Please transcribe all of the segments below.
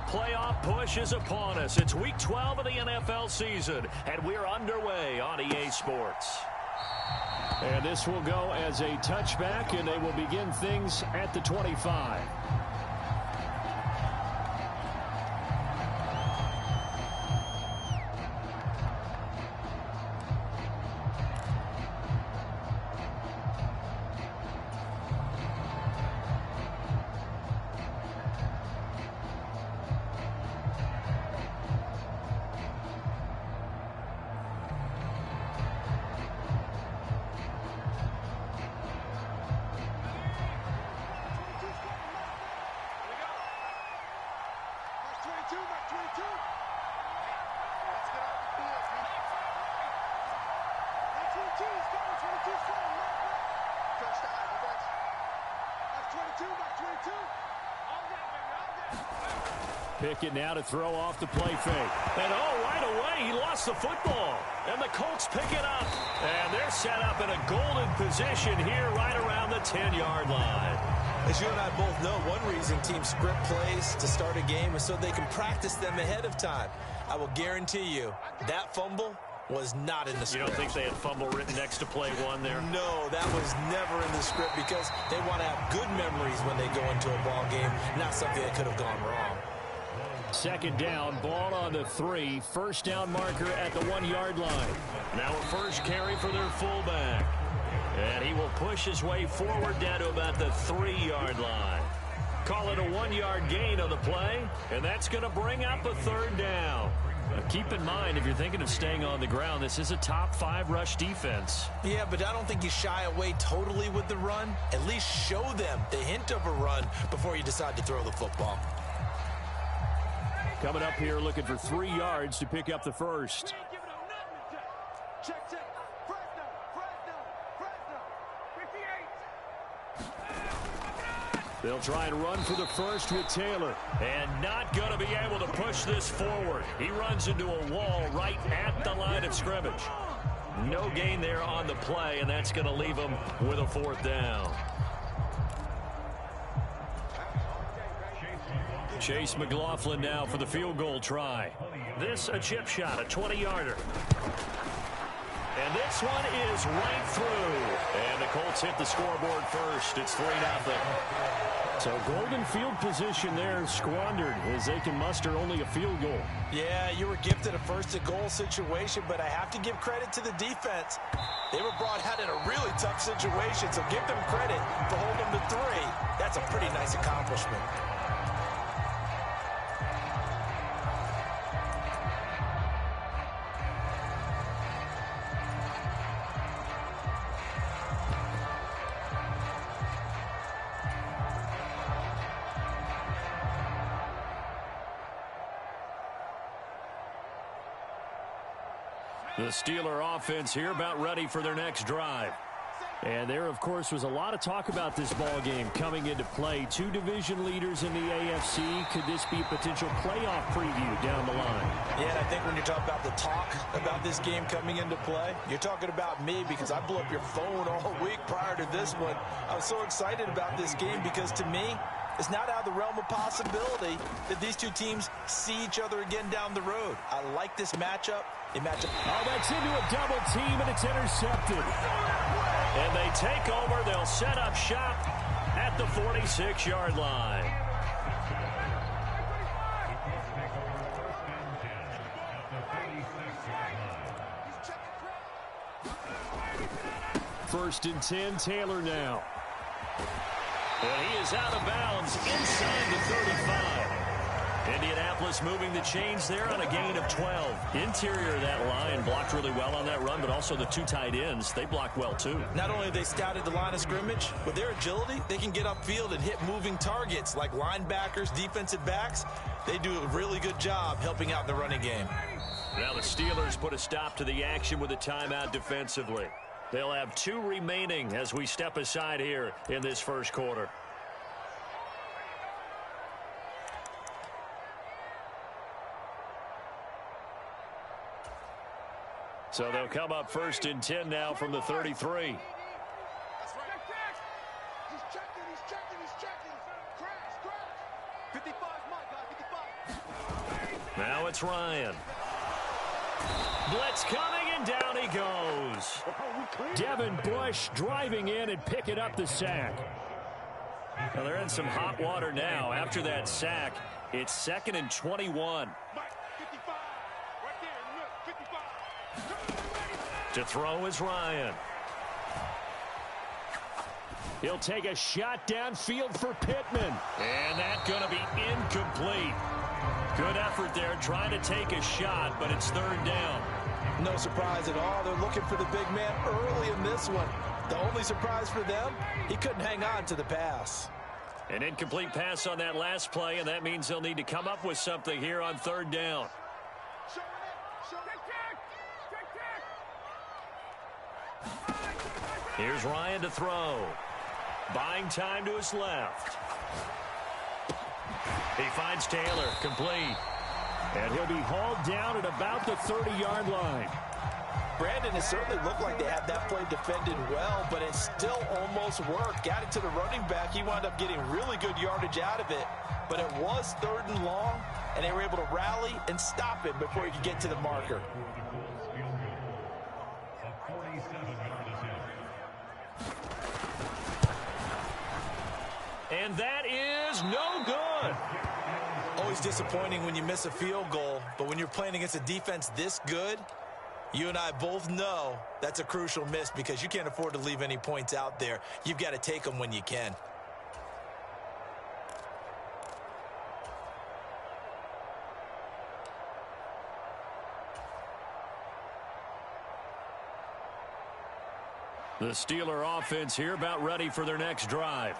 playoff push is upon us. It's Week 12 of the NFL season, and we're underway on EA Sports. And this will go as a touchback, and they will begin things at the 25. Pickett now to throw off the play fake. And right away, he lost the football. And the Colts pick it up. And they're set up in a golden position here right around the 10-yard line. As you and I both know, one reason teams script plays to start a game is so they can practice them ahead of time. I will guarantee you that fumble was not in the script. You don't think they had fumble written next to play one there? No, that was never in the script because they want to have good memories when they go into a ball game, not something that could have gone wrong. Second down, ball on the 3. First down marker at the 1-yard line. Now a first carry for their fullback. And he will push his way forward down to about the 3-yard line. Call it a 1-yard gain on the play, and that's going to bring up a third down. Now keep in mind, if you're thinking of staying on the ground, this is a top 5 rush defense. Yeah, but I don't think you shy away totally with the run. At least show them the hint of a run before you decide to throw the football. Coming up here looking for 3 yards to pick up the first. They'll try and run for the first with Taylor. And not going to be able to push this forward. He runs into a wall right at the line of scrimmage. No gain there on the play, and that's going to leave him with a fourth down. Chase McLaughlin now for the field goal try. This a chip shot, a 20-yarder. And this one is right through. And the Colts hit the scoreboard first. It's 3-0. So golden field position there squandered as they can muster only a field goal. Yeah, you were gifted a first-and-goal situation, but I have to give credit to the defense. They were brought out in a really tough situation, so give them credit for holding them to 3. That's a pretty nice accomplishment. The Steeler offense here about ready for their next drive. And there, of course, was a lot of talk about this ball game coming into play. 2 division leaders in the AFC. Could this be a potential playoff preview down the line? Yeah, and I think when you talk about the talk about this game coming into play, you're talking about me because I blew up your phone all week prior to this one. I was so excited about this game because to me, it's not out of the realm of possibility that these two teams see each other again down the road. I like this matchup. Oh, that's into a double team, and it's intercepted. And they take over. They'll set up shop at the 46-yard line. First and 10, Taylor now. And he is out of bounds inside the 35. Indianapolis moving the chains there on a gain of 12. Interior of that line blocked really well on that run, but also the 2 tight ends, they blocked well too. Not only have they scouted the line of scrimmage, with their agility, they can get upfield and hit moving targets like linebackers, defensive backs. They do a really good job helping out the running game. Now the Steelers put a stop to the action with a timeout defensively. They'll have 2 remaining as we step aside here in this first quarter. So they'll come up first and 10 now from the 33. Now it's Ryan. Blitz coming, and down he goes. Devin Bush driving in and picking up the sack. Well, they're in some hot water now. After that sack, it's 2nd and 21. To throw is Ryan. He'll take a shot downfield for Pittman. And that's going to be incomplete. Good effort there trying to take a shot, but it's 3rd down. No surprise at all. They're looking for the big man early in this one. The only surprise for them, he couldn't hang on to the pass. An incomplete pass on that last play, and that means they'll need to come up with something here on 3rd down. Here's Ryan to throw. Buying time to his left. He finds Taylor, complete. And he'll be hauled down at about the 30-yard line. Brandon, it certainly looked like they had that play defended well, but it still almost worked. Got it to the running back. He wound up getting really good yardage out of it. But it was 3rd and long, and they were able to rally and stop it before he could get to the marker. And that is no good. Always disappointing when you miss a field goal, but when you're playing against a defense this good, you and I both know that's a crucial miss because you can't afford to leave any points out there. You've got to take them when you can. The Steeler offense here about ready for their next drive.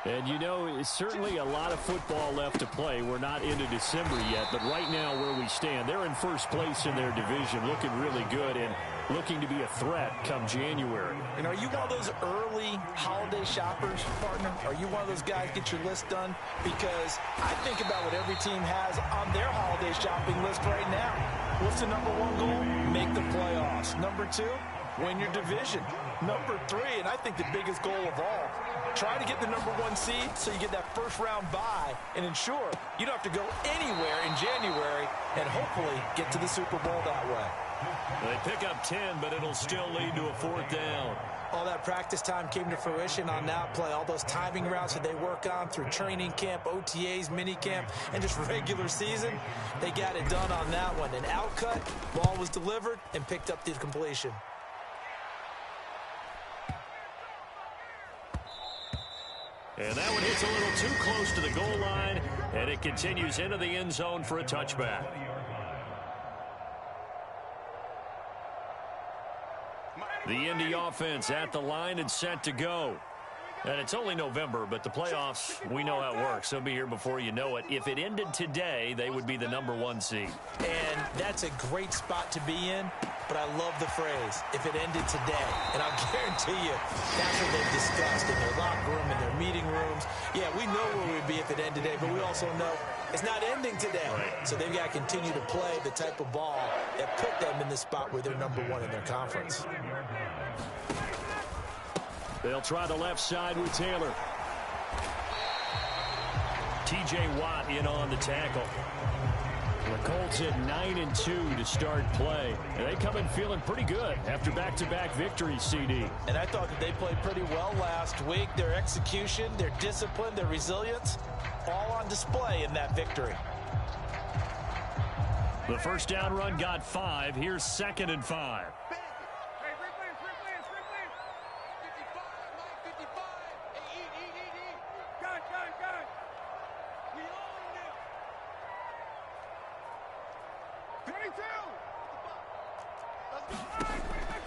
And, you know, it's certainly a lot of football left to play. We're not into December yet, but right now where we stand, they're in first place in their division, looking really good and looking to be a threat come January. And are you one of those early holiday shoppers, partner? Are you one of those guys get your list done? Because I think about what every team has on their holiday shopping list right now. What's the number 1 goal? Make the playoffs. Number 2, win your division. Number 3, and I think the biggest goal of all, try to get the number 1 seed so you get that first round bye and ensure you don't have to go anywhere in January and hopefully get to the Super Bowl that way. They pick up 10, but it'll still lead to a 4th down. All that practice time came to fruition on that play. All those timing routes that they work on through training camp, OTAs, mini camp, and just regular season, they got it done on that one. An outcut, ball was delivered, and picked up the completion. And that one hits a little too close to the goal line, and it continues into the end zone for a touchback. The Indy offense at the line and set to go. And it's only November, but the playoffs, we know how it works. They'll be here before you know it. If it ended today, they would be the number 1 seed. And that's a great spot to be in, but I love the phrase, if it ended today. And I'll guarantee you, that's what they've discussed in their locker room, in their meeting rooms. Yeah, we know where we'd be if it ended today, but we also know it's not ending today. Right. So they've got to continue to play the type of ball that put them in the spot where they're number 1 in their conference. They'll try the left side with Taylor. T.J. Watt in on the tackle. The Colts at 9-2 to start play. And they come in feeling pretty good after back-to-back victories, CD. And I thought that they played pretty well last week. Their execution, their discipline, their resilience, all on display in that victory. The first down run got 5. Here's 2nd and 5.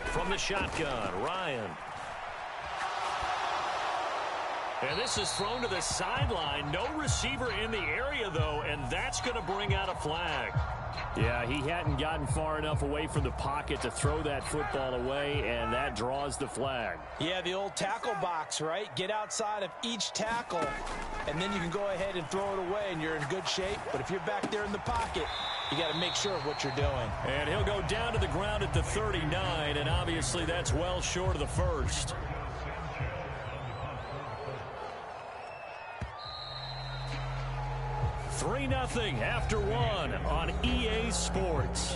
From the shotgun, Ryan. And this is thrown to the sideline. No receiver in the area, though, and that's going to bring out a flag. Yeah, he hadn't gotten far enough away from the pocket to throw that football away, and that draws the flag. Yeah, the old tackle box, right? Get outside of each tackle, and then you can go ahead and throw it away, and you're in good shape. But if you're back there in the pocket, you got to make sure of what you're doing. And he'll go down to the ground at the 39, and obviously that's well short of the first. 3-0 after one on EA Sports.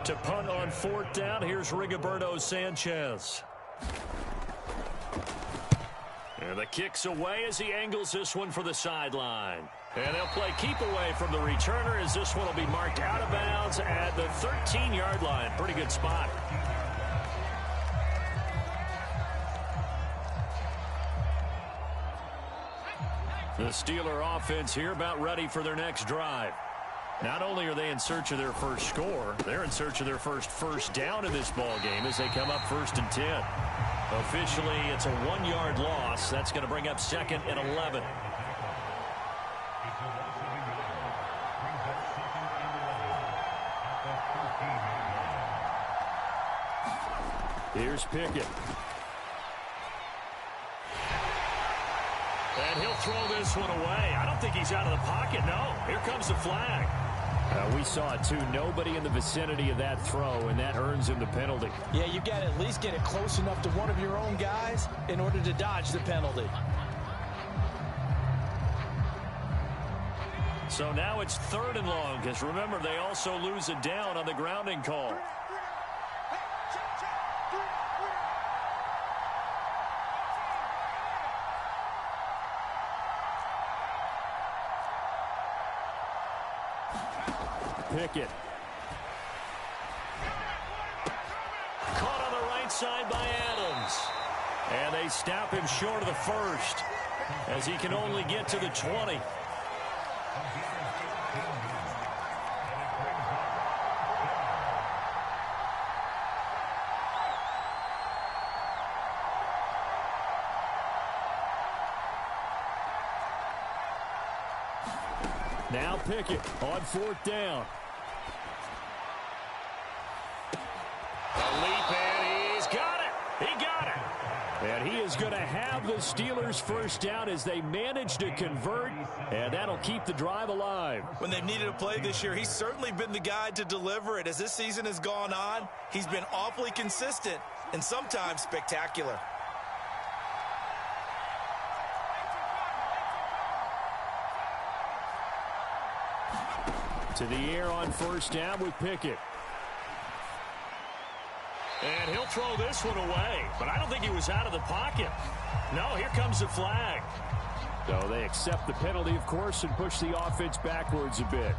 To punt on 4th down, here's Rigoberto Sanchez. And the kick's away as he angles this one for the sideline. And they'll play keep away from the returner as this one will be marked out of bounds at the 13-yard line. Pretty good spot. The Steeler offense here about ready for their next drive. Not only are they in search of their first score, they're in search of their first down in this ball game as they come up 1st and 10. Officially, it's a 1-yard loss. That's going to bring up 2nd and 11. Here's Pickett. And he'll throw this one away. I don't think he's out of the pocket. No, here comes the flag. We saw it, too. Nobody in the vicinity of that throw, and that earns him the penalty. Yeah, you got to at least get it close enough to one of your own guys in order to dodge the penalty. So now it's 3rd and long, because remember, they also lose a down on the grounding call. Pickett. Caught on the right side by Adams. And they stop him short of the 1st as he can only get to the 20. Now Pickett on 4th down. A leap, and he's got it. He got it. And he is going to have the Steelers' first down as they manage to convert, and that'll keep the drive alive. When they've needed a play this year, he's certainly been the guy to deliver it. As this season has gone on, he's been awfully consistent and sometimes spectacular. To the air on 1st down with Pickett. And he'll throw this one away, but I don't think he was out of the pocket. No, here comes the flag. So they accept the penalty, of course, and push the offense backwards a bit.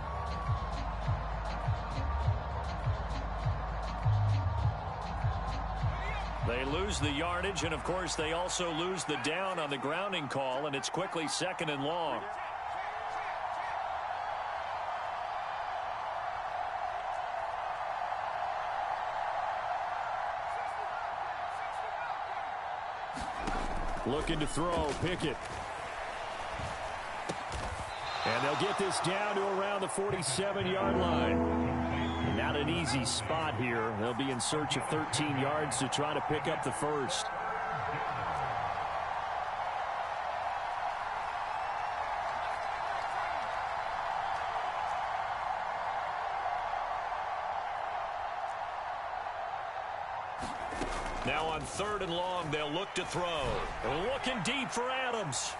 They lose the yardage, and, of course, they also lose the down on the grounding call, and it's quickly 2nd and long. Looking to throw, Pickett. And they'll get this down to around the 47-yard line. And not an easy spot here. They'll be in search of 13 yards to try to pick up the 1st. Now on 3rd and long, they'll look to throw. Looking deep for Adams.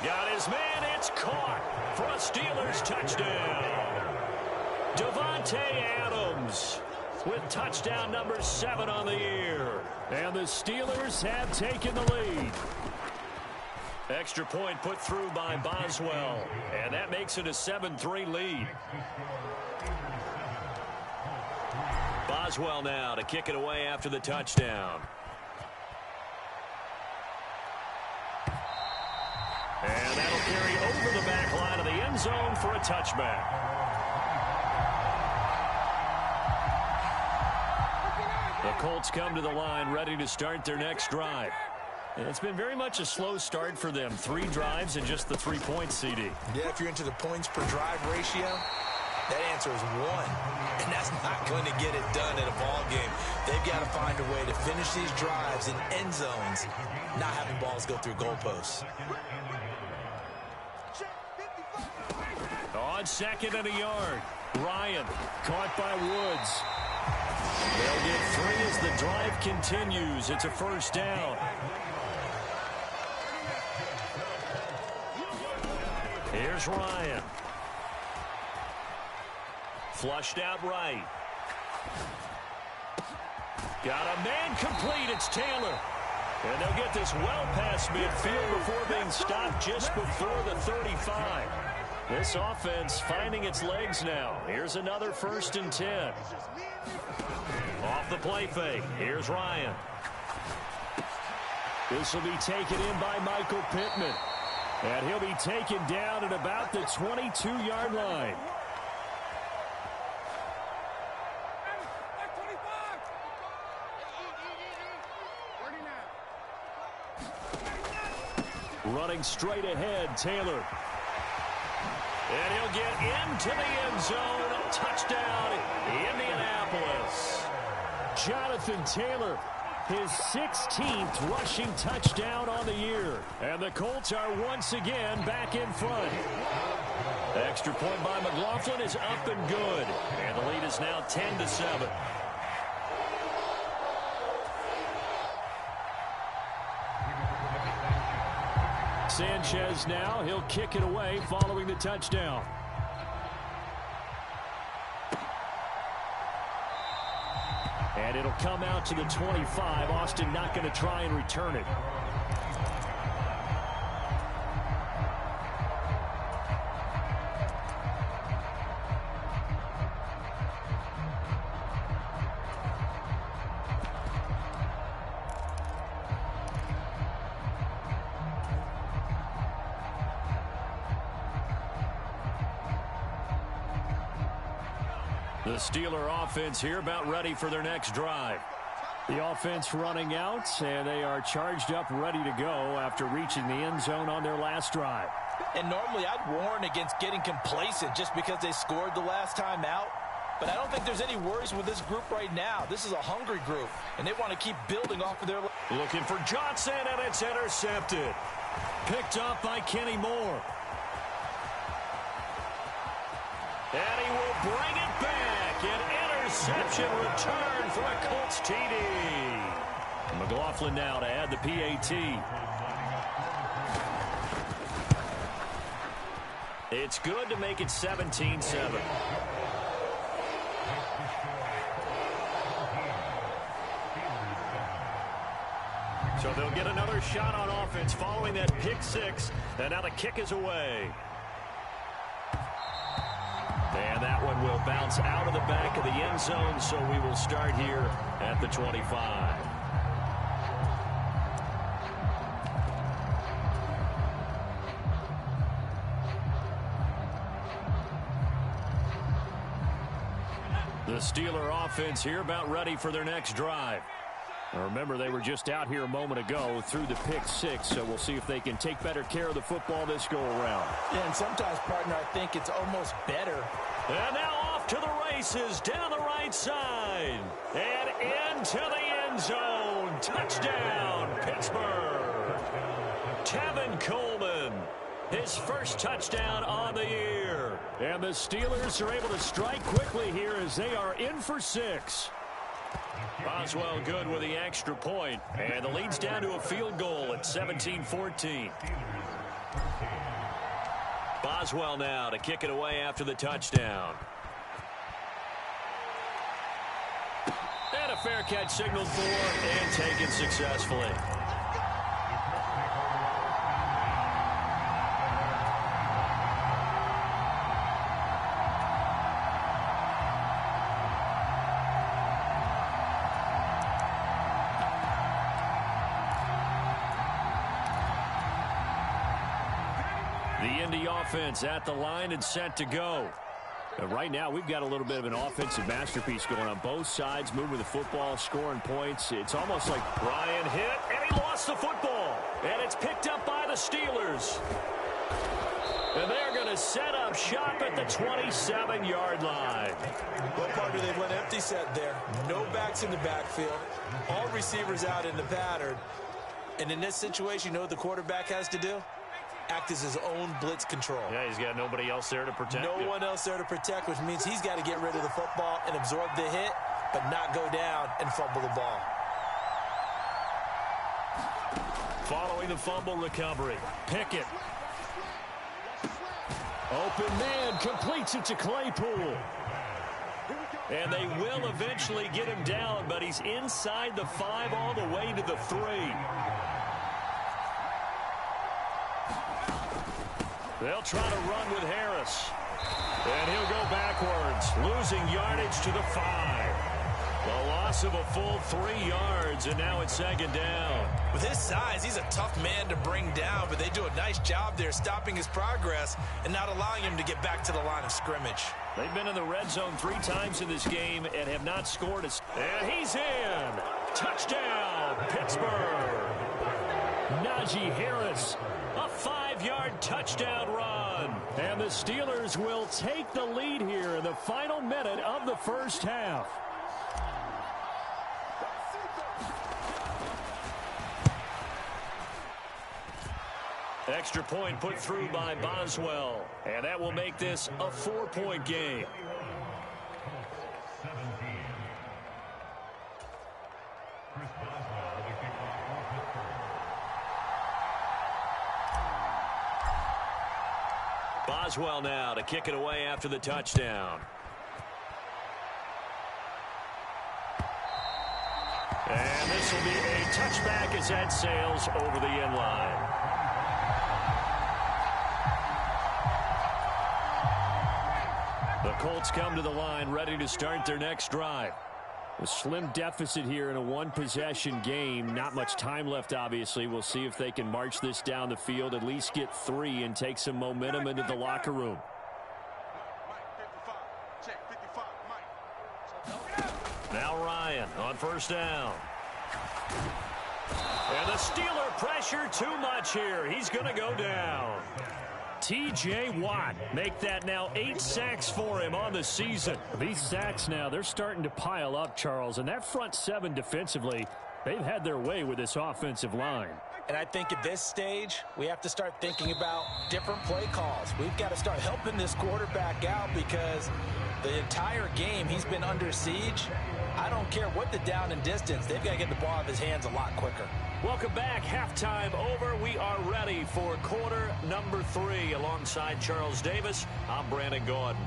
Got his man. It's caught for a Steelers touchdown. Davante Adams with touchdown number 7 on the year. And the Steelers have taken the lead. Extra point put through by Boswell. And that makes it a 7-3 lead. Boswell now to kick it away after the touchdown. And that'll carry over the back line of the end zone for a touchback. The Colts come to the line ready to start their next drive. And it's been very much a slow start for them. 3 drives and just the 3 points, CD. Yeah, if you're into the points per drive ratio, that answer is 1. And that's not going to get it done in a ball game. They've got to find a way to finish these drives in end zones, not having balls go through goalposts. On 2nd and a yard, Ryan caught by Woods. They'll get 3 as the drive continues. It's a 1st down. Here's Ryan. Flushed out right. Got a man complete. It's Taylor. And they'll get this well past midfield before being stopped just before the 35. This offense finding its legs now. Here's another 1st and 10. Off the play fake. Here's Ryan. This will be taken in by Michael Pittman. And he'll be taken down at about the 22-yard line. Running straight ahead, Taylor. And he'll get into the end zone. Touchdown, Indianapolis. Jonathan Taylor, his 16th rushing touchdown on the year. And the Colts are once again back in front. Extra point by McLaughlin is up and good. And the lead is now 10-7. Sanchez now, he'll kick it away following the touchdown. And it'll come out to the 25. Austin not going to try and return it. The Steeler offense here about ready for their next drive. The offense running out, and they are charged up, ready to go after reaching the end zone on their last drive. And normally I'd warn against getting complacent just because they scored the last time out. But I don't think there's any worries with this group right now. This is a hungry group, and they want to keep building off of their... Looking for Johnson, and it's intercepted. Picked up by Kenny Moore. And he will bring it back. An interception return for a Colts TD. McLaughlin now to add the PAT. It's good to make it 17-7. So they'll get another shot on offense following that pick six. And now the kick is away. And that one will bounce out of the back of the end zone, so we will start here at the 25. The Steeler offense here about ready for their next drive. Now remember, they were just out here a moment ago through the pick six, so we'll see if they can take better care of the football this go-around. Yeah, and sometimes, partner, I think it's almost better. And now off to the races, down the right side, and into the end zone. Touchdown, Pittsburgh. Tevin Coleman, his first touchdown on the year. And the Steelers are able to strike quickly here as they are in for 6. Boswell good with the extra point, and the lead's down to a field goal at 17-14. Boswell now to kick it away after the touchdown. And a fair catch signaled for and taken successfully. Offense at the line and set to go. Right now, we've got a little bit of an offensive masterpiece going on both sides, moving the football, scoring points. It's almost like Ryan hit, and he lost the football. And it's picked up by the Steelers. And they're going to set up shop at the 27-yard line. Well, partner, they went empty set there. No backs in the backfield. All receivers out in the pattern. And in this situation, you know what the quarterback has to do? Act as his own blitz control. Yeah, he's got nobody else there to protect. No one else there to protect, which means he's got to get rid of the football and absorb the hit, but not go down and fumble the ball. Following the fumble recovery, Pickett. Open man completes it to Claypool. And they will eventually get him down, but he's inside the 5 all the way to the 3. They'll try to run with Harris. And he'll go backwards, losing yardage to the 5. A loss of a full 3 yards, and now it's 2nd down. With his size, he's a tough man to bring down, but they do a nice job there stopping his progress and not allowing him to get back to the line of scrimmage. They've been in the red zone 3 times in this game and have not scored. And he's in. Touchdown, Pittsburgh. Najee Harris, a 5-yard touchdown run. And the Steelers will take the lead here in the final minute of the first half. Extra point put through by Boswell. And that will make this a 4-point game. Boswell now to kick it away after the touchdown. And this will be a touchback as that sails over the end line. The Colts come to the line ready to start their next drive. A slim deficit here in a one-possession game. Not much time left, obviously. We'll see if they can march this down the field, at least get 3, and take some momentum into the locker room. Now Ryan on 1st down. And the Steeler pressure too much here. He's going to go down. T.J. Watt make that now 8 sacks for him on the season. These sacks now, they're starting to pile up, Charles. And that front 7 defensively, they've had their way with this offensive line. And I think at this stage, we have to start thinking about different play calls. We've got to start helping this quarterback out because the entire game he's been under siege. I don't care what the down and distance. They've got to get the ball out of his hands a lot quicker. Welcome back. Halftime over. We are ready for quarter number 3. Alongside Charles Davis, I'm Brandon Gordon.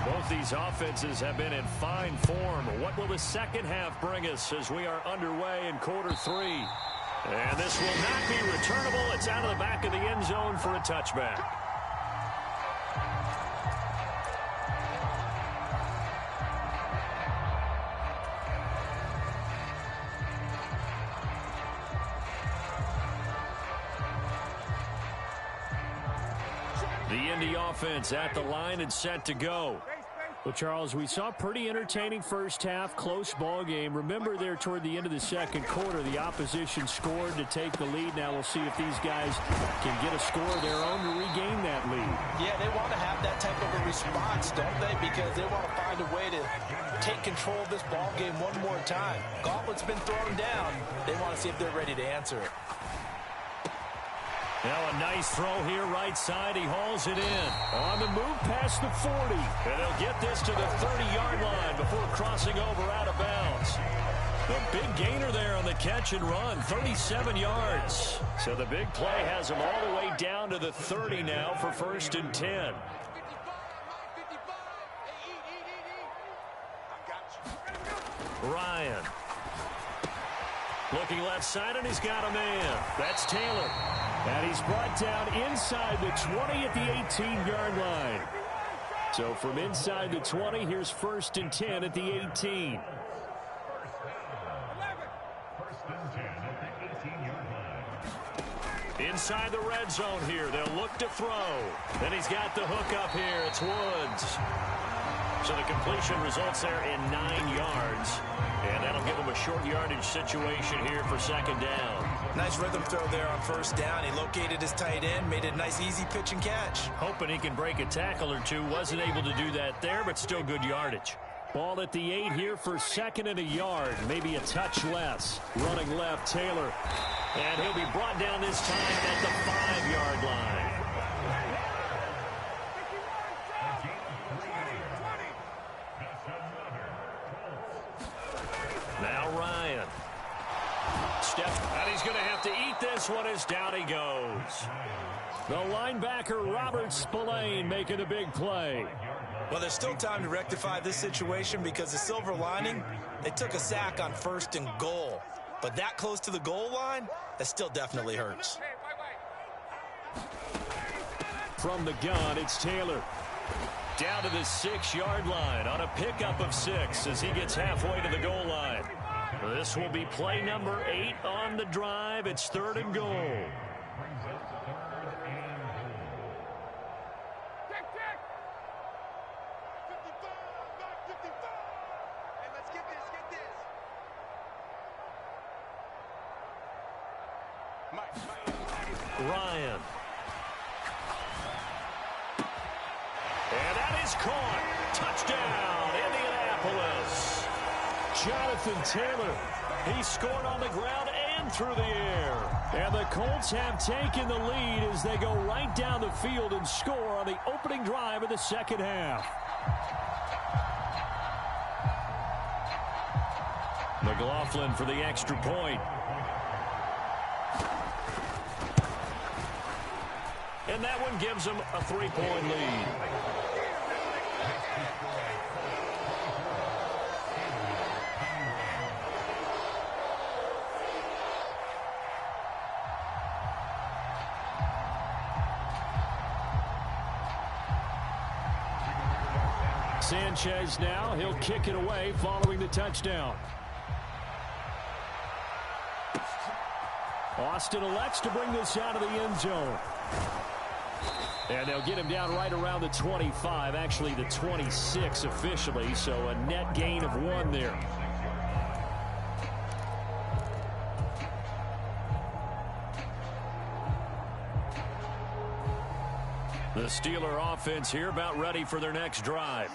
Both these offenses have been in fine form. What will the second half bring us as we are underway in quarter 3? And this will not be returnable. It's out of the back of the end zone for a touchback. The Indy offense at the line and set to go. Well, Charles, we saw a pretty entertaining first half, close ball game. Remember there toward the end of the second quarter, the opposition scored to take the lead. Now we'll see if these guys can get a score of their own to regain that lead. Yeah, they want to have that type of a response, don't they? Because they want to find a way to take control of this ball game one more time. Gauntlet's been thrown down. They want to see if they're ready to answer it. Now a nice throw here right side. He hauls it in. On the move past the 40. And they'll get this to the 30-yard line before crossing over out of bounds. The big gainer there on the catch and run, 37 yards. So the big play has him all the way down to the 30 now for 1st and 10. Ryan. Looking left side, and he's got a man. That's Taylor. And he's brought down inside the 20 at the 18-yard line. So from inside the 20, here's 1st and 10 at the 18. Inside the red zone here. They'll look to throw. Then he's got the hook up here. It's Woods. So the completion results there in 9 yards. And that'll give him a short yardage situation here for 2nd down. Nice rhythm throw there on 1st down. He located his tight end, made it a nice easy pitch and catch. Hoping he can break a tackle or two. Wasn't able to do that there, but still good yardage. Ball at the 8 here for 2nd and a yard. Maybe a touch less. Running left, Taylor. And he'll be brought down this time at the 5-yard line. Now Ryan. And he's he's going to have to eat this one as down he goes. The linebacker, Robert Spillane, making a big play. Well, there's still time to rectify this situation because the silver lining, they took a sack on 1st and goal. But that close to the goal line, that still definitely hurts. From the gun, it's Taylor. Down to the 6-yard line on a pickup of 6 as he gets halfway to the goal line. This will be play number 8 on the drive. It's 3rd and goal. Ryan. And that is caught. Touchdown, Indianapolis. Jonathan Taylor. He scored on the ground and through the air. And the Colts have taken the lead as they go right down the field and score on the opening drive of the second half. McLaughlin for the extra point. And that one gives them a 3-point lead. Sanchez now, he'll kick it away following the touchdown. Austin elects to bring this out of the end zone. And they'll get him down right around the 25, actually the 26 officially, so a net gain of 1 there. The Steeler offense here about ready for their next drive.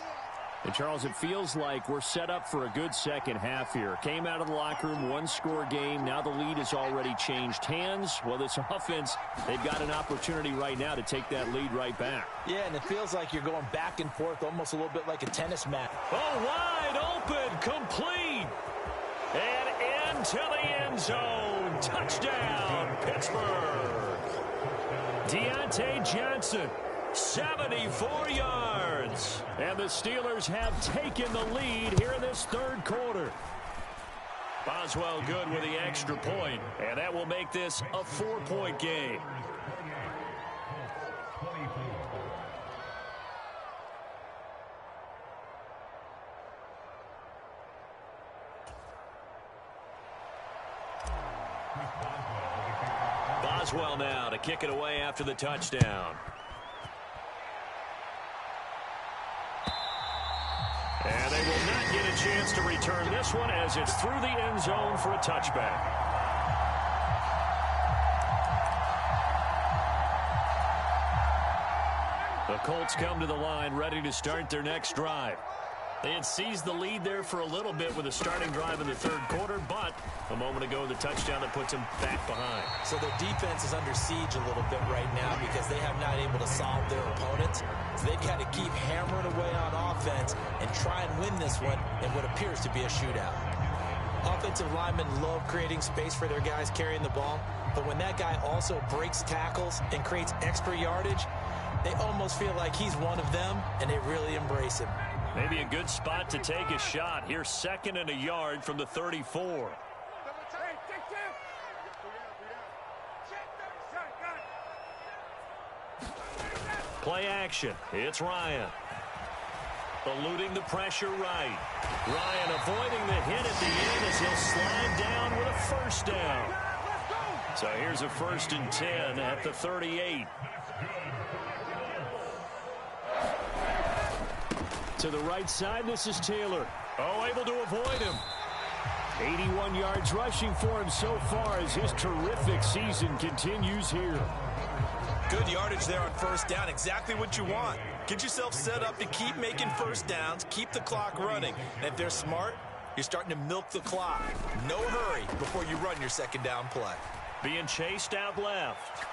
And, Charles, it feels like we're set up for a good second half here. Came out of the locker room, 1-score game. Now the lead has already changed hands. Well, this offense, they've got an opportunity right now to take that lead right back. Yeah, and it feels like you're going back and forth almost a little bit like a tennis match. Oh, wide open, complete. And into the end zone. Touchdown, Pittsburgh. Deontay Johnson. 74 yards. And the Steelers have taken the lead here in this third quarter. Boswell good with the extra point, and that will make this a 4-point game. Boswell now to kick it away after the touchdown. And they will not get a chance to return this one as it's through the end zone for a touchback. The Colts come to the line ready to start their next drive. They had seized the lead there for a little bit with a starting drive in the third quarter, but a moment ago the touchdown that puts them back behind. So their defense is under siege a little bit right now because they have not able to solve their opponents. So they've got to keep hammering away on offense and try and win this one in what appears to be a shootout. Offensive linemen love creating space for their guys carrying the ball, but when that guy also breaks tackles and creates extra yardage, they almost feel like he's one of them, and they really embrace him. Maybe a good spot to take a shot. Here's 2nd and a yard from the 34. Play action. It's Ryan. Eluding the pressure right. Ryan avoiding the hit at the end as he'll slide down with a first down. So here's a 1st and 10 at the 38. To the right side, this is Taylor. Oh, able to avoid him. 81 yards rushing for him so far as his terrific season continues here. Good yardage there on first down. Exactly what you want. Get yourself set up to keep making first downs, keep the clock running. And if they're smart, you're starting to milk the clock. No hurry before you run your second down play. Being chased out left.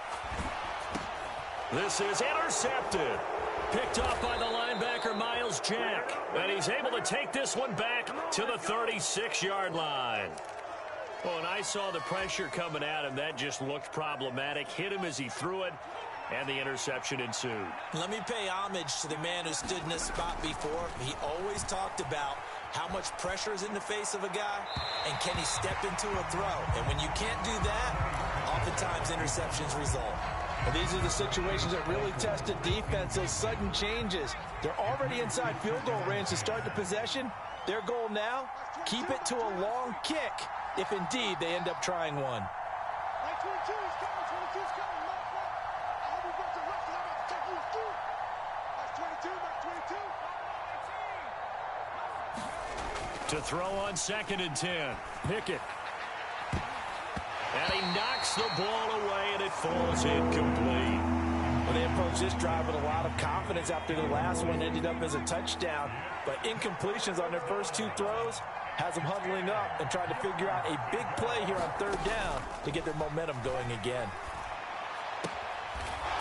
This is intercepted. Picked off by the linebacker, Miles Jack. And he's able to take this one back to the 36-yard line. Well, and I saw the pressure coming at him. That just looked problematic. Hit him as he threw it, and the interception ensued. Let me pay homage to the man who stood in this spot before. He always talked about how much pressure is in the face of a guy, and can he step into a throw? And when you can't do that, oftentimes interceptions result. And these are the situations that really test the defense, those sudden changes. They're already inside field goal range to start the possession. Their goal now, keep it to a long kick, if indeed they end up trying one. To throw on 2nd and 10. Pickett. And he knocks the ball away, and it falls incomplete. Well, they approached this drive with a lot of confidence after the last one ended up as a touchdown. But incompletions on their first 2 throws has them huddling up and trying to figure out a big play here on 3rd down to get their momentum going again.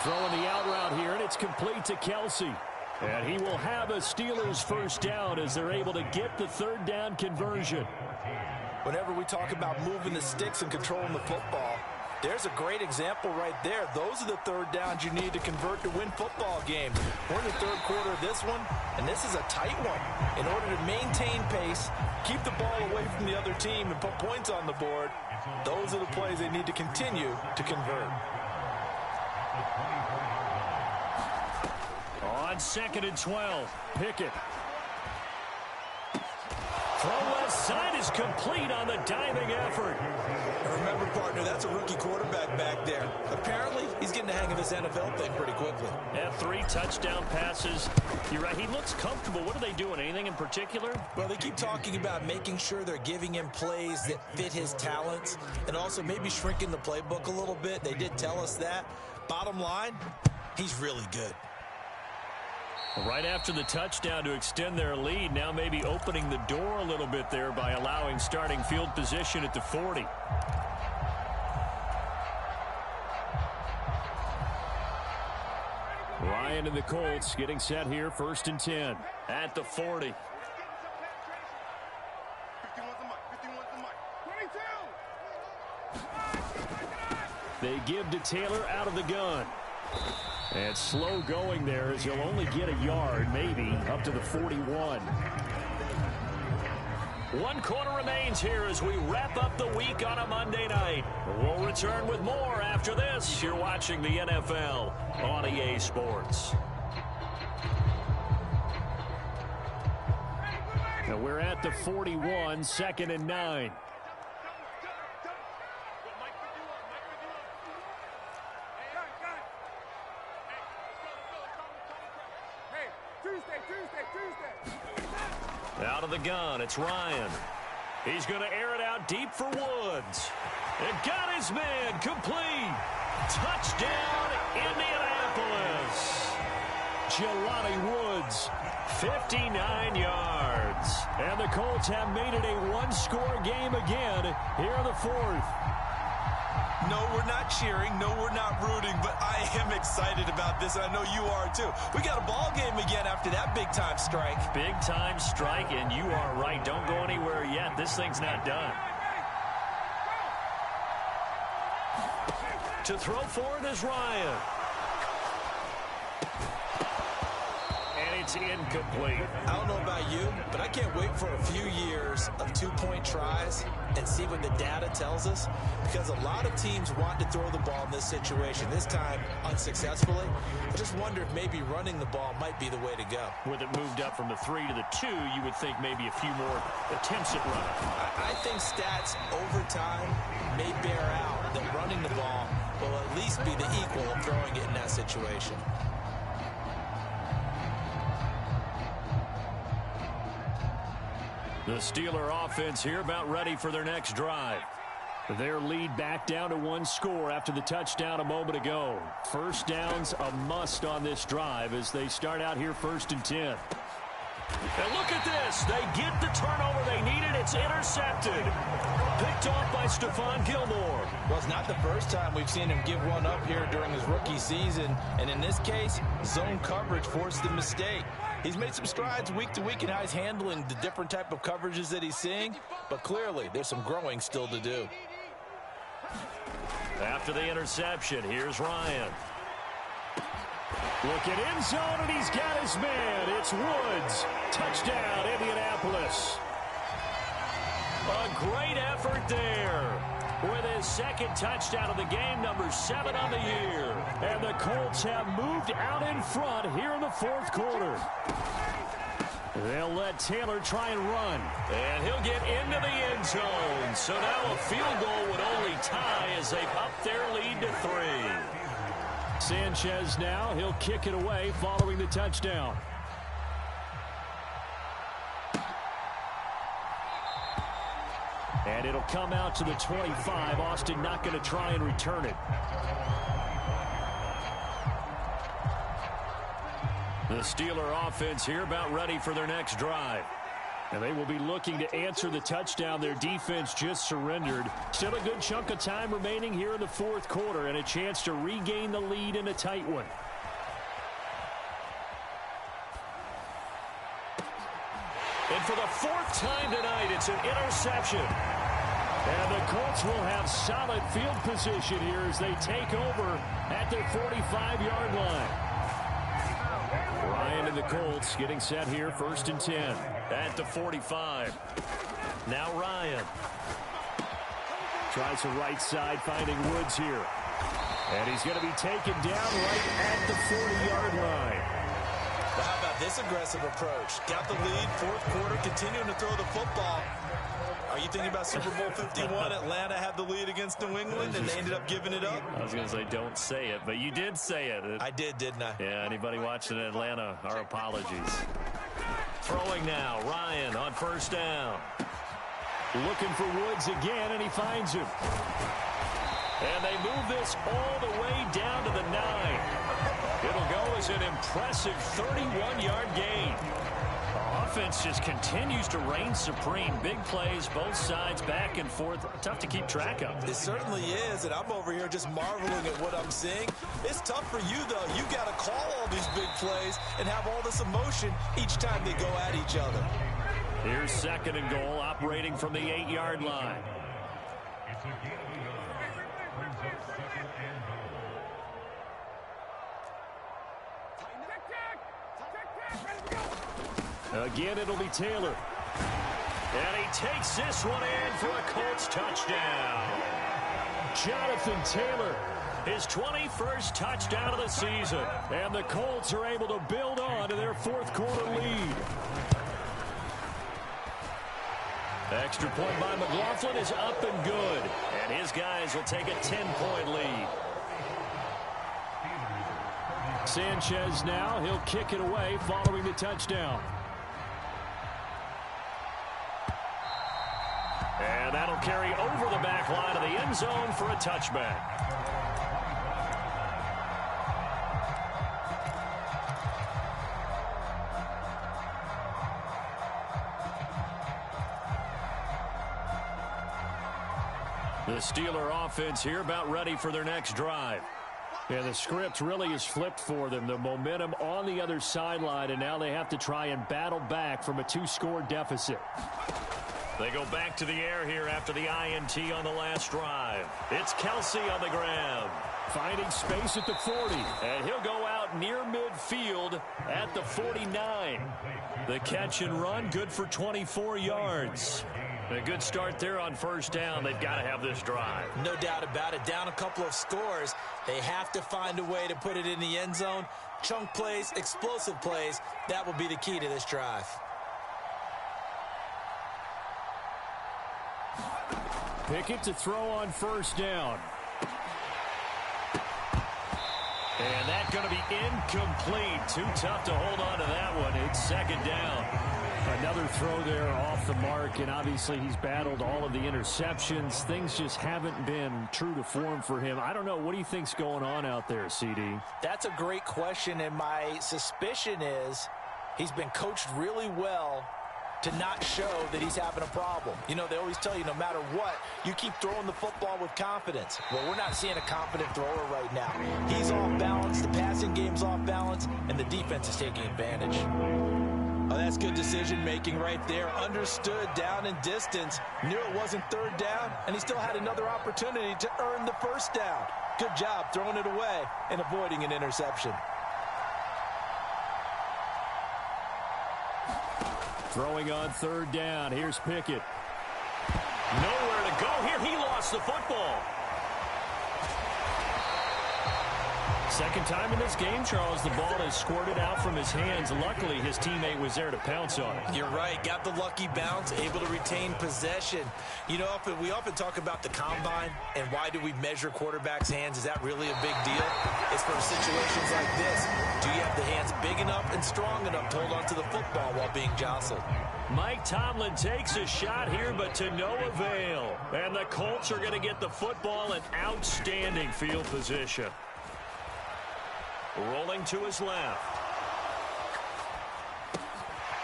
Throwing the out route here, and it's complete to Kelsey. And he will have a Steelers first down as they're able to get the 3rd down conversion. Whenever we talk about moving the sticks and controlling the football, there's a great example right there. Those are the 3rd downs you need to convert to win football games. We're in the 3rd quarter of this one, and this is a tight one. In order to maintain pace, keep the ball away from the other team, and put points on the board, those are the plays they need to continue to convert. On 2nd and 12, Pickett. Throw left side is complete on the diving effort. Remember, partner, that's a rookie quarterback back there. Apparently, he's getting the hang of this NFL thing pretty quickly. Yeah, 3 touchdown passes. You're right, he looks comfortable. What are they doing? Anything in particular? Well, they keep talking about making sure they're giving him plays that fit his talents and also maybe shrinking the playbook a little bit. They did tell us that. Bottom line, he's really good. Right after the touchdown to extend their lead, now maybe opening the door a little bit there by allowing starting field position at the 40. Ryan and the Colts getting set here, 1st and 10 at the 40. They give to Taylor out of the gun. And slow going there as he'll only get a yard, maybe, up to the 41. 1 quarter remains here as we wrap up the week on a Monday night. We'll return with more after this. You're watching the NFL on EA Sports. Now we're at the 41, 2nd and 9. Out of the gun, it's Ryan. He's going to air it out deep for Woods. And got his man complete. Touchdown, Indianapolis. Jelani Woods, 59 yards. And the Colts have made it a 1-score game again here in the 4th. No, we're not cheering. No, we're not rooting. But I am excited about this, and I know you are too. We got a ball game again after that big-time strike. Big-time strike, and you are right. Don't go anywhere yet. This thing's not done. To throw for it is Ryan. And it's incomplete. I don't know about you, but I can't wait for a few years of 2-point tries and see what the data tells us, because a lot of teams want to throw the ball in this situation, this time unsuccessfully. I just wonder if maybe running the ball might be the way to go. With it moved up from the 3 to the 2, you would think maybe a few more attempts at running. I think stats over time may bear out that running the ball will at least be the equal of throwing it in that situation. The Steeler offense here about ready for their next drive. Their lead back down to 1 score after the touchdown a moment ago. First down's a must on this drive as they start out here 1st and 10. And look at this. They get the turnover they needed. It's intercepted. Picked off by Stephon Gilmore. Well, it's not the first time we've seen him give one up here during his rookie season. And in this case, zone coverage forced the mistake. He's made some strides week to week in how he's handling the different type of coverages that he's seeing, but clearly there's some growing still to do. After the interception, here's Ryan. Look at end zone, and he's got his man. It's Woods. Touchdown, Indianapolis. A great effort there with his second touchdown of the game, number 7 on the year. And the Colts have moved out in front here in the fourth quarter. They'll let Taylor try and run. And he'll get into the end zone. So now a field goal would only tie as they've upped their lead to 3. Sanchez now, he'll kick it away following the touchdown. And it'll come out to the 25. Austin not going to try and return it. The Steeler offense here about ready for their next drive. And they will be looking to answer the touchdown their defense just surrendered. Still a good chunk of time remaining here in the fourth quarter and a chance to regain the lead in a tight one. And for the 4th time tonight, it's an interception. And the Colts will have solid field position here as they take over at their 45-yard line. Ryan and the Colts getting set here, 1st and 10. At the 45. Now Ryan. Tries the right side, finding Woods here. And he's going to be taken down right at the 40-yard line. But how about this aggressive approach? Got the lead, fourth quarter, continuing to throw the football. Are you thinking about Super Bowl 51? Atlanta had the lead against New England, and they ended up giving it up? I was going to say, don't say it, but you did say it. I did, didn't I? Yeah, anybody watching Atlanta, our apologies. Throwing now, Ryan on 1st down. Looking for Woods again, and he finds him. And they move this all the way down to the 9. It'll go as an impressive 31-yard gain. The offense just continues to reign supreme. Big plays, both sides, back and forth. Tough to keep track of. It certainly is, and I'm over here just marveling at what I'm seeing. It's tough for you, though. You got to call all these big plays and have all this emotion each time they go at each other. Here's 2nd and goal, operating from the 8-yard line. Again, it'll be Taylor. And he takes this one in for a Colts touchdown. Jonathan Taylor, his 21st touchdown of the season. And the Colts are able to build on to their fourth quarter lead. Extra point by McLaughlin is up and good. And his guys will take a 10-point lead. Sanchez now, he'll kick it away following the touchdown. And that'll carry over the back line of the end zone for a touchback. The Steeler offense here about ready for their next drive. And the script really is flipped for them. The momentum on the other sideline, and now they have to try and battle back from a 2-score deficit. They go back to the air here after the INT on the last drive. It's Kelsey on the grab. Finding space at the 40. And he'll go out near midfield at the 49. The catch and run, good for 24 yards. A good start there on 1st down. They've got to have this drive. No doubt about it. Down a couple of scores. They have to find a way to put it in the end zone. Chunk plays, explosive plays. That will be the key to this drive. Pickett to throw on 1st down. And that's going to be incomplete. Too tough to hold on to that one. It's 2nd down. Another throw there off the mark, and obviously he's battled all of the interceptions. Things just haven't been true to form for him. I don't know. What do you think's going on out there, CD? That's a great question, and my suspicion is he's been coached really well to not show that he's having a problem. You know, they always tell you no matter what, you keep throwing the football with confidence. Well, we're not seeing a confident thrower right now. He's off balance, the passing game's off balance, and the defense is taking advantage. Oh, that's good decision-making right there. Understood down and distance. Knew it wasn't third down, and he still had another opportunity to earn the first down. Good job throwing it away and avoiding an interception. Throwing on third down. Here's Pickett. Nowhere to go here. He lost the football. Second time in this game, Charles, the ball is squirted out from his hands. Luckily, his teammate was there to pounce on it. You're right. Got the lucky bounce, able to retain possession. You know, we often talk about the combine and why do we measure quarterbacks' hands. Is that really a big deal? It's for situations like this. Do you have the hands big enough and strong enough to hold onto the football while being jostled? Mike Tomlin takes a shot here, but to no avail. And the Colts are going to get the football in outstanding field position. Rolling to his left.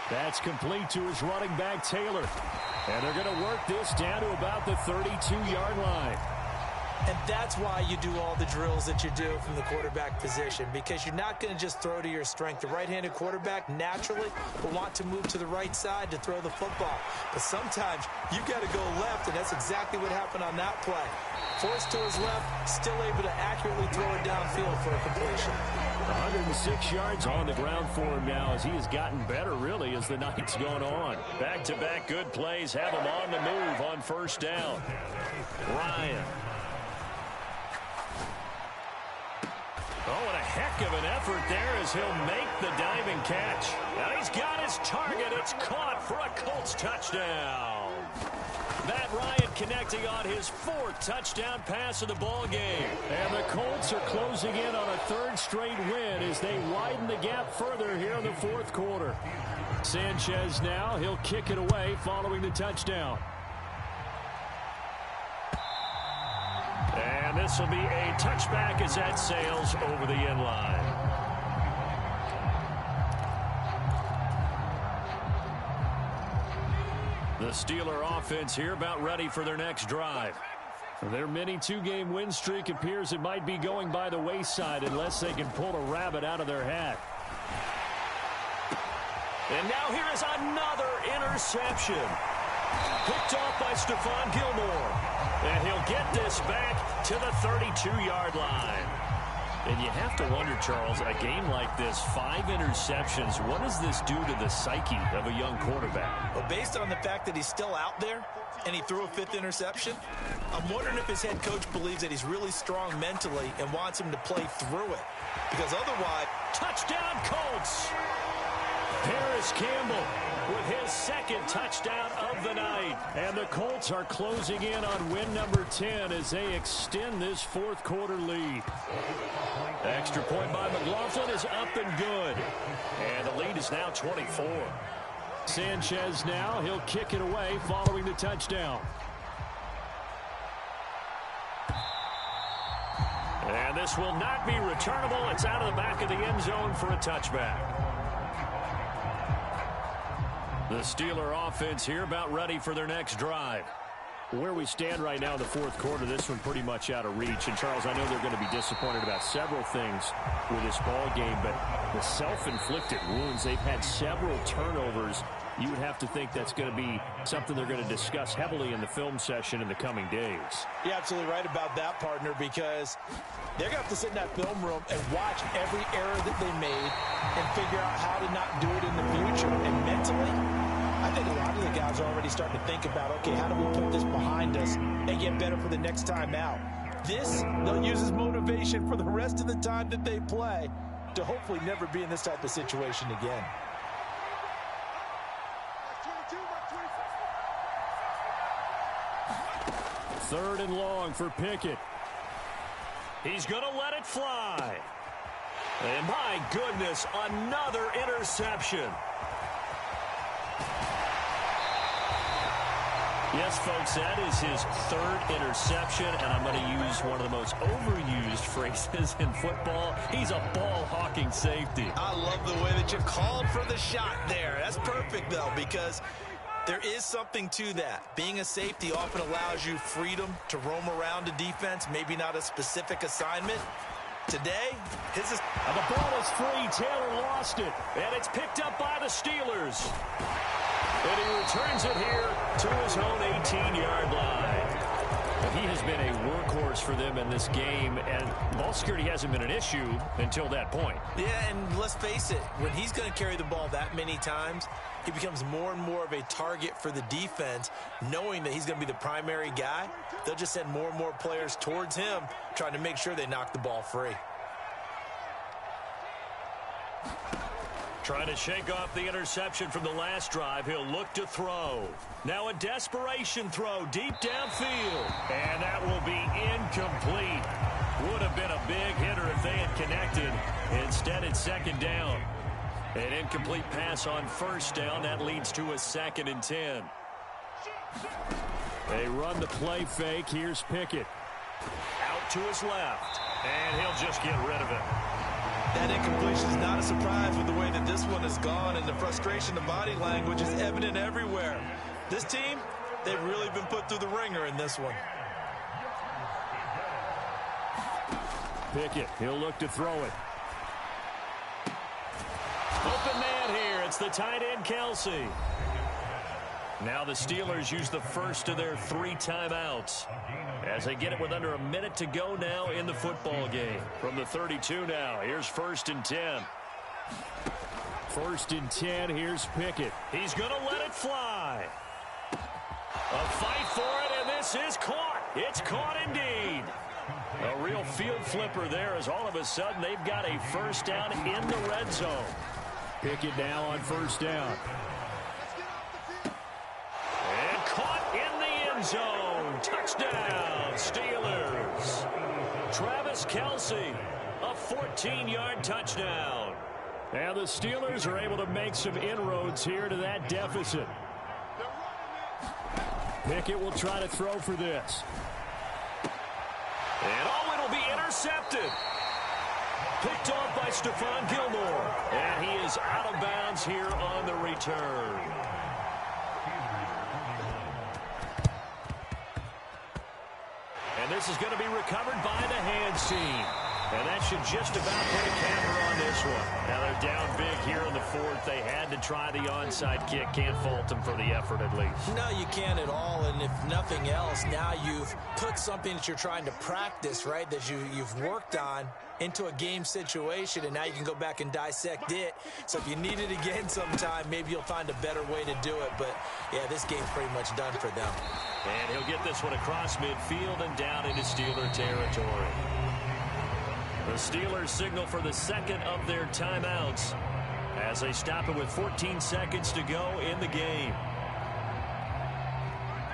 That's complete to his running back, Taylor. And they're going to work this down to about the 32-yard line. And that's why you do all the drills that you do from the quarterback position, because you're not going to just throw to your strength. The right-handed quarterback naturally will want to move to the right side to throw the football. But sometimes you've got to go left, and that's exactly what happened on that play. Forced to his left, still able to accurately throw it downfield for a completion. 106 yards on the ground for him now as he has gotten better, really, as the night's gone on. Back-to-back good plays have him on the move on first down. Ryan. Oh, and a heck of an effort there as he'll make the diving catch. Now he's got his target. It's caught for a Colts touchdown. Matt Ryan connecting on his fourth touchdown pass of the ball game. And the Colts are closing in on a third straight win as they widen the gap further here in the fourth quarter. Sanchez now, he'll kick it away following the touchdown. And this will be a touchback as that sails over the end line. The Steeler offense here about ready for their next drive. Their mini two-game win streak appears it might be going by the wayside unless they can pull a rabbit out of their hat. And now here is another interception. Picked off by Stephon Gilmore. And he'll get this back to the 32-yard line. And you have to wonder, Charles, a game like this, 5 interceptions, what does this do to the psyche of a young quarterback? Well, based on the fact that he's still out there and he threw a 5th interception, I'm wondering if his head coach believes that he's really strong mentally and wants him to play through it. Because otherwise, touchdown Colts! Paris Campbell with his second touchdown of the night. And the Colts are closing in on win number 10 as they extend this fourth quarter lead. Extra point by McLaughlin is up and good. And the lead is now 24. Sanchez now, he'll kick it away following the touchdown. And this will not be returnable. It's out of the back of the end zone for a touchback. The Steeler offense here about ready for their next drive. Where we stand right now in the fourth quarter, this one pretty much out of reach. And, Charles, I know they're going to be disappointed about several things with this ball game, but the self-inflicted wounds, they've had several turnovers. You would have to think that's going to be something they're going to discuss heavily in the film session in the coming days. You're absolutely right about that, partner, because they're going to have to sit in that film room and watch every error that they made and figure out how to not do it in the future. And mentally, I think a lot of the guys are already starting to think about, okay, how do we put this behind us and get better for the next time out? This, they'll use as motivation for the rest of the time that they play to hopefully never be in this type of situation again. Third and long for Pickett. He's going to let it fly. And my goodness, another interception. Yes, folks, that is his third interception, and I'm going to use one of the most overused phrases in football. He's a ball-hawking safety. I love the way that you called for the shot there. That's perfect, though, because there is something to that. Being a safety often allows you freedom to roam around a defense, maybe not a specific assignment. Today, and the ball is free. Taylor lost it. And it's picked up by the Steelers. And he returns it here to his own 18-yard line. He has been a workhorse for them in this game, and ball security hasn't been an issue until that point. Yeah, and let's face it, when he's going to carry the ball that many times, he becomes more and more of a target for the defense, knowing that he's going to be the primary guy. They'll just send more and more players towards him, trying to make sure they knock the ball free. Trying to shake off the interception from the last drive. He'll look to throw. Now a desperation throw deep downfield. And that will be incomplete. Would have been a big hitter if they had connected. Instead, it's second down. An incomplete pass on first down. That leads to a 2nd and 10. They run the play fake. Here's Pickett. Out to his left. And he'll just get rid of it. That incompletion is not a surprise with the way that this one has gone, and the frustration, the body language is evident everywhere. This team, they've really been put through the ringer in this one. Pickett, he'll look to throw it. Open man here. It's the tight end, Kelsey. Now the Steelers use the first of their 3 timeouts as they get it with under a minute to go now in the football game. From the 32 now, here's 1st and 10. 1st and 10, here's Pickett. He's going to let it fly. A fight for it, and this is caught. It's caught indeed. A real field flipper there as all of a sudden they've got a first down in the red zone. Pickett now on 1st down. And caught in the end zone. Touchdown, Steelers. Travis Kelce, a 14-yard touchdown. And the Steelers are able to make some inroads here to that deficit. Pickett will try to throw for this. And oh, it'll be intercepted. Picked off by Stephon Gilmore. And he is out of bounds here on the return. And this is going to be recovered by the hands team. And that should just about put a camera on this one. Now they're down big here in the 4th. They had to try the onside kick. Can't fault them for the effort at least. No, you can't at all. And if nothing else, now you've put something that you're trying to practice, right, that you've worked on into a game situation, and now you can go back and dissect it. So if you need it again sometime, maybe you'll find a better way to do it. But, yeah, this game's pretty much done for them. And he'll get this one across midfield and down into Steeler territory. The Steelers signal for the 2nd of their timeouts as they stop it with 14 seconds to go in the game.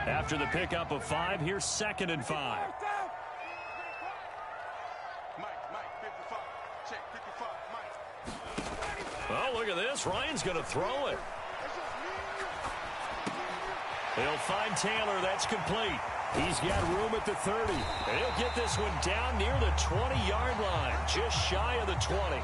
After the pickup of 5, here's 2nd and 5. Oh, look at this. Ryan's going to throw it. They'll find Taylor. That's complete. He's got room at the 30. And he'll get this one down near the 20-yard line, just shy of the 20.